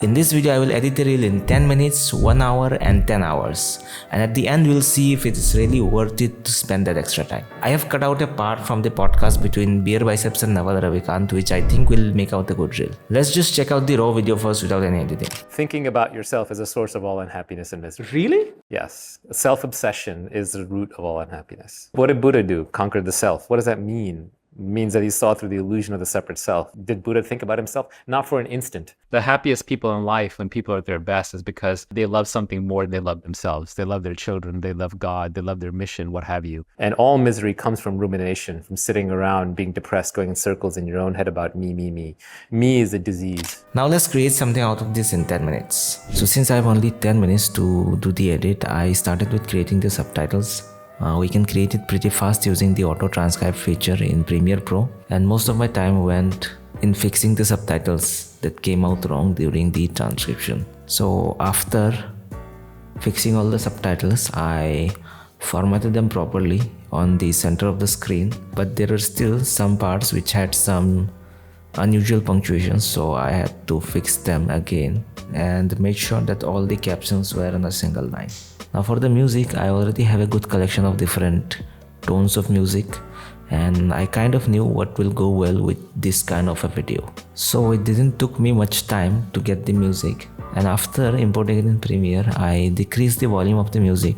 In this video, I will edit the reel in 10 minutes, 1 hour and 10 hours. And at the end, we'll see if it is really worth it to spend that extra time. I have cut out a part from the podcast between Beer Biceps and Naval Ravikant, which I think will make out a good reel. Let's just check out the raw video first without any editing. Thinking about yourself is a source of all unhappiness and misery. Really? Yes. Self-obsession is the root of all unhappiness. What did Buddha do? Conquer the self. What does that mean? Means that he saw through the illusion of the separate self. Did Buddha think about himself? Not for an instant. The happiest people in life, when people are at their best, is because they love something more than they love themselves. They love their children, they love God, they love their mission, what have you. And all misery comes from rumination, from sitting around, being depressed, going in circles in your own head about me, me, me. Me is a disease. Now let's create something out of this in 10 minutes. So since I have only 10 minutes to do the edit, I started with creating the subtitles. We can create it pretty fast using the auto transcribe feature in Premiere Pro, and most of my time went in fixing the subtitles that came out wrong during the transcription. So after fixing all the subtitles, I formatted them properly on the center of the screen, but there are still some parts which had some unusual punctuation, so I had to fix them again and make sure that all the captions were on a single line. Now for the music, I already have a good collection of different tones of music, and I kind of knew what will go well with this kind of a video. So it didn't took me much time to get the music, and after importing it in Premiere, I decreased the volume of the music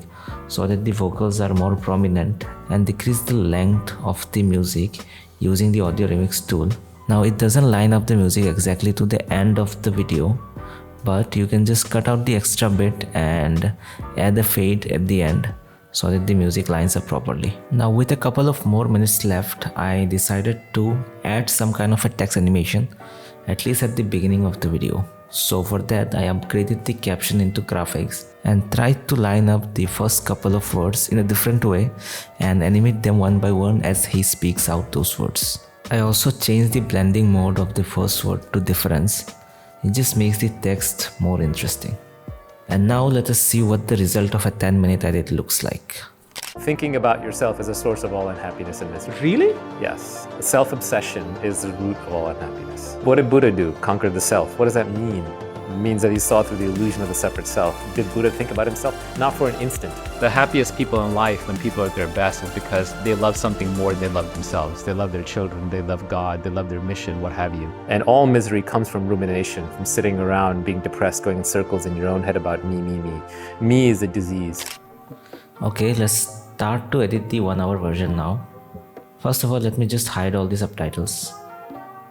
so that the vocals are more prominent and decreased the length of the music using the audio remix tool. Now it doesn't line up the music exactly to the end of the video, but you can just cut out the extra bit and add a fade at the end so that the music lines up properly. Now with a couple of more minutes left, I decided to add some kind of a text animation, at least at the beginning of the video. So for that, I upgraded the caption into graphics and tried to line up the first couple of words in a different way and animate them one by one as he speaks out those words. I also changed the blending mode of the first word to difference. It just makes the text more interesting. And now let us see what the result of a 10-minute edit looks like. Thinking about yourself is a source of all unhappiness and misery. Really? Yes. Self-obsession is the root of all unhappiness. What did Buddha do? Conquer the self. What does that mean? Means that he saw through the illusion of the separate self. Did Buddha think about himself? Not for an instant. The happiest people in life, when people are at their best, is because they love something more than they love themselves. They love their children, they love God, they love their mission, what have you. And all misery comes from rumination, from sitting around, being depressed, going in circles in your own head about me, me, me. Me is a disease. Okay, let's start to edit the 1 hour version now. First of all, let me just hide all the subtitles.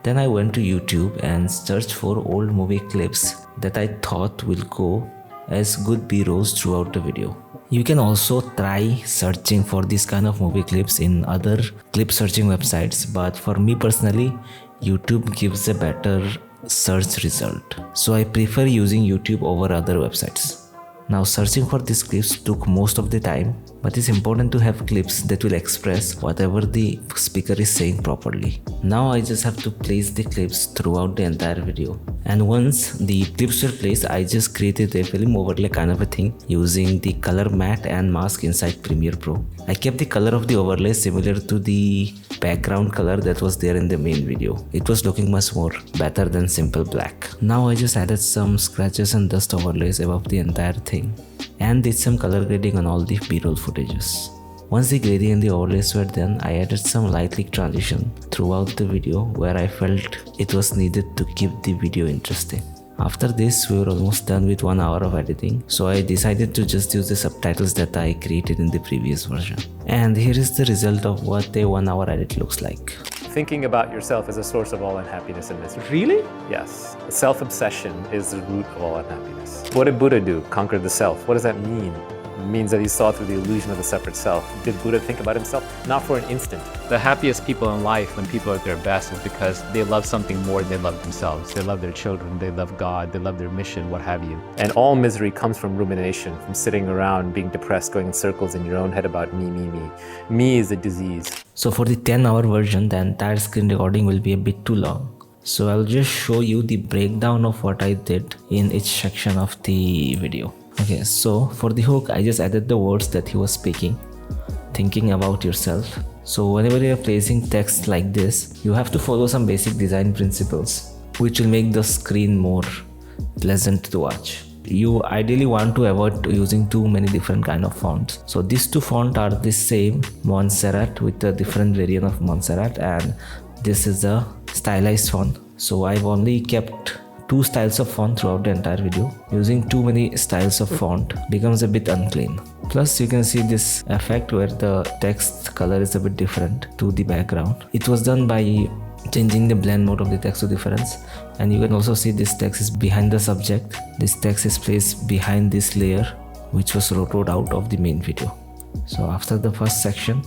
Then I went to YouTube and searched for old movie clips that I thought will go as good B-rolls throughout the video. You can also try searching for this kind of movie clips in other clip searching websites, but for me personally, YouTube gives a better search result. So I prefer using YouTube over other websites. Now searching for these clips took most of the time, but it's important to have clips that will express whatever the speaker is saying properly. Now I just have to place the clips throughout the entire video. And once the clips were placed, I just created a film overlay kind of a thing using the color matte and mask inside Premiere Pro. I kept the color of the overlay similar to the background color that was there in the main video. It was looking much more better than simple black. Now I just added some scratches and dust overlays above the entire thing and did some color grading on all the B-roll footages. Once the grading and the overlays were done, I added some light leak transition throughout the video where I felt it was needed to keep the video interesting. After this, we were almost done with 1 hour of editing, so I decided to just use the subtitles that I created in the previous version. And here is the result of what a 1 hour edit looks like. Thinking about yourself is a source of all unhappiness and misery. Really? Yes. Self-obsession is the root of all unhappiness. What did Buddha do? Conquer the self. What does that mean? Means that he saw through the illusion of the separate self. Did Buddha think about himself? Not for an instant. The happiest people in life, when people are at their best, is because they love something more than they love themselves. They love their children, they love God, they love their mission, what have you. And all misery comes from rumination, from sitting around, being depressed, going in circles in your own head about me, me, me. Me is a disease. So for the 10-hour version, the entire screen recording will be a bit too long. So I'll just show you the breakdown of what I did in each section of the video. Okay, so for the hook, I just added the words that he was speaking, thinking about yourself. So whenever you are placing text like this, you have to follow some basic design principles, which will make the screen more pleasant to watch. You ideally want to avoid using too many different kind of fonts. So these two fonts are the same Montserrat with a different variant of Montserrat, and this is a stylized font. So I've only kept 2 styles of font throughout the entire video. Using too many styles of font becomes a bit unclean. Plus you can see this effect where the text color is a bit different to the background. It was done by changing the blend mode of the text to difference, and you can also see this text is behind the subject. This text is placed behind this layer which was rotated out of the main video. So after the first section,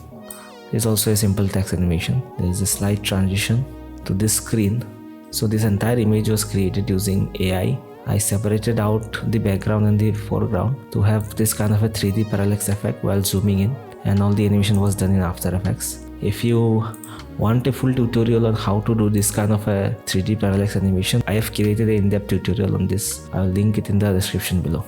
there's also a simple text animation. There is a slight transition to this screen. So this entire image was created using AI. I separated out the background and the foreground to have this kind of a 3D parallax effect while zooming in, and all the animation was done in After Effects. If you want a full tutorial on how to do this kind of a 3D parallax animation, I have created an in-depth tutorial on this. I'll link it in the description below.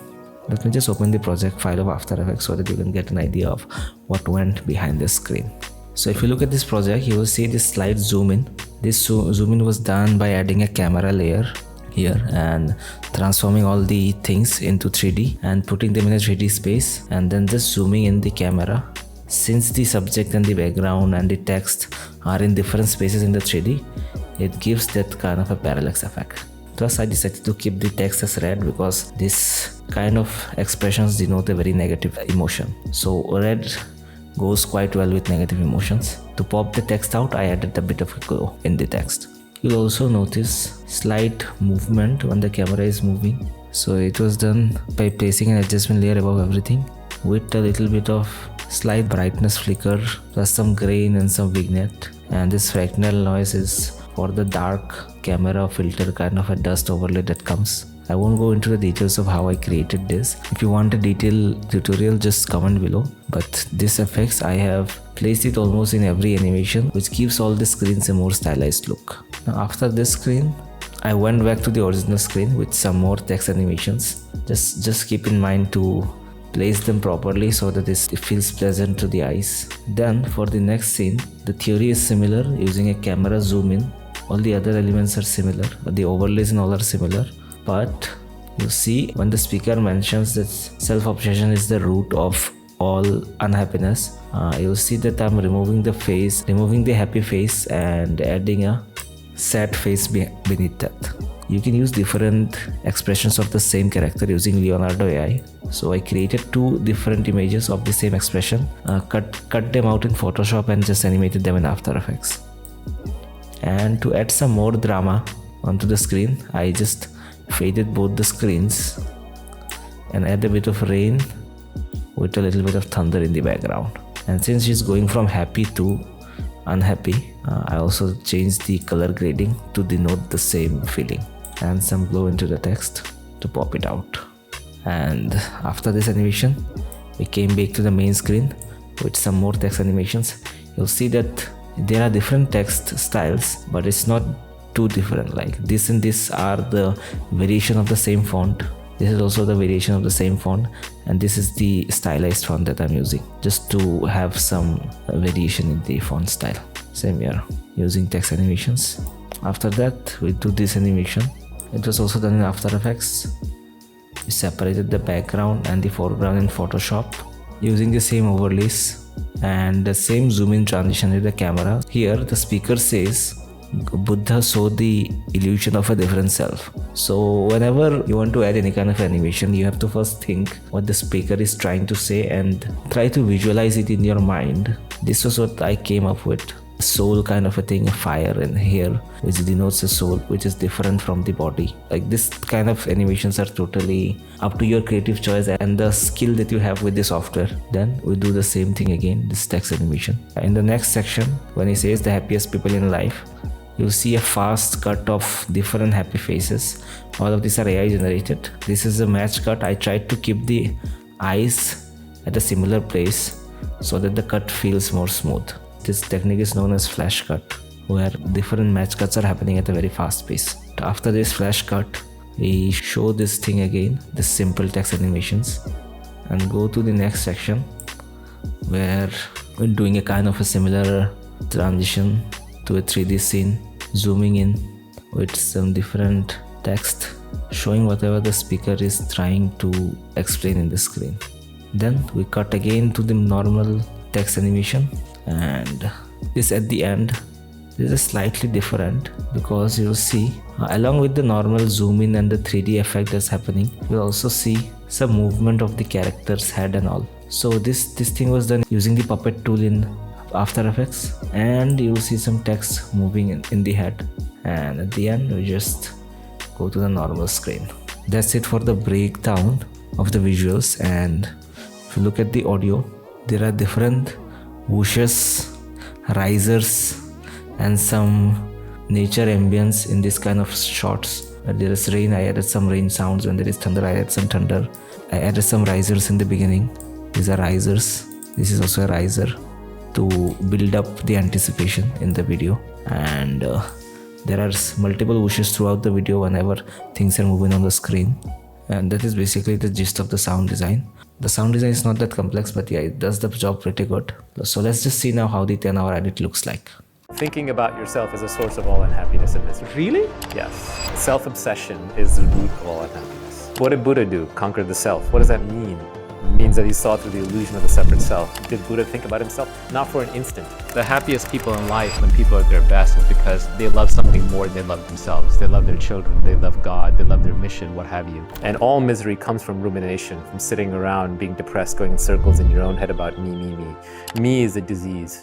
Let me just open the project file of After Effects so that you can get an idea of what went behind the screen. So if you look at this project, you will see this slight zoom in. This zoom in was done by adding a camera layer here and transforming all the things into 3D and putting them in a 3D space, and then just zooming in the camera. Since the subject and the background and the text are in different spaces in the 3D, it gives that kind of a parallax effect. Plus I decided to keep the text as red because this kind of expressions denote a very negative emotion. So red goes quite well with negative emotions. To pop the text out, I added a bit of a glow in the text. You'll also notice slight movement when the camera is moving. So it was done by placing an adjustment layer above everything with a little bit of slight brightness flicker plus some grain and some vignette, and this fractal noise is for the dark camera filter kind of a dust overlay that comes. I won't go into the details of how I created this. If you want a detailed tutorial, just comment below. But this effects I have placed it almost in every animation, which gives all the screens a more stylized look. Now after this screen, I went back to the original screen with some more text animations. Just keep in mind to place them properly so that it feels pleasant to the eyes. Then for the next scene, the theory is similar, using a camera zoom in. All the other elements are similar, the overlays and all are similar. But you see when the speaker mentions that self-obsession is the root of all unhappiness, you'll see that I'm removing the happy face and adding a sad face beneath that. You can use different expressions of the same character using Leonardo AI. So I created 2 different images of the same expression, cut them out in Photoshop and just animated them in After Effects. And to add some more drama onto the screen, I just faded both the screens and add a bit of rain with a little bit of thunder in the background. And since she's going from happy to unhappy, I also changed the color grading to denote the same feeling, and some glow into the text to pop it out. And after this animation, we came back to the main screen with some more text animations. You'll see that there are different text styles, but it's not too different. Like this and this are the variation of the same font. This is also the variation of the same font, and this is the stylized font that I'm using, just to have some variation in the font style. Same here, using text animations. After that, we do this animation. It was also done in After Effects. We separated the background and the foreground in Photoshop using the same overlays and the same zoom in transition with the camera. Here the speaker says Buddha saw the illusion of a different self. So whenever you want to add any kind of animation, you have to first think what the speaker is trying to say and try to visualize it in your mind. This was what I came up with. Soul kind of a thing, a fire in here which denotes a soul which is different from the body. Like this kind of animations are totally up to your creative choice and the skill that you have with the software. Then we do the same thing again, this text animation. In the next section, when he says the happiest people in life, you'll see a fast cut of different happy faces. All of these are AI generated. This is a match cut. I tried to keep the eyes at a similar place so that the cut feels more smooth. This technique is known as flash cut, where different match cuts are happening at a very fast pace. After this flash cut, we show this thing again, the simple text animations, and go to the next section where we're doing a kind of a similar transition to a 3D scene, zooming in with some different text showing whatever the speaker is trying to explain in the screen. Then we cut again to the normal text animation, and this at the end. This is slightly different because you'll see along with the normal zoom in and the 3D effect that's happening, you'll also see some movement of the character's head and all. So this thing was done using the puppet tool in After Effects, and you'll see some text moving in the head, and at the end we just go to the normal screen. That's it for the breakdown of the visuals. And if you look at the audio, there are different whooshes, risers, and some nature ambience in this kind of shots. There is rain, I added some rain sounds. When there is thunder, I added some thunder. I added some risers in the beginning. These are risers. This is also a riser to build up the anticipation in the video. And there are multiple whooshes throughout the video whenever things are moving on the screen. And that is basically the gist of the sound design. The sound design is not that complex, but yeah, it does the job pretty good. So let's just see now how the 10-hour edit looks like. Thinking about yourself as a source of all unhappiness and misery. Really? Yes. Self-obsession is the root of all unhappiness. What did Buddha do? Conquer the self. What does that mean? It means that he saw through the illusion of the separate self. Did Buddha think about himself? Not for an instant. The happiest people in life when people are at their best is because they love something more than they love themselves. They love their children, they love God, they love their mission, what have you. And all misery comes from rumination, from sitting around, being depressed, going in circles in your own head about me, me, me. Me is a disease.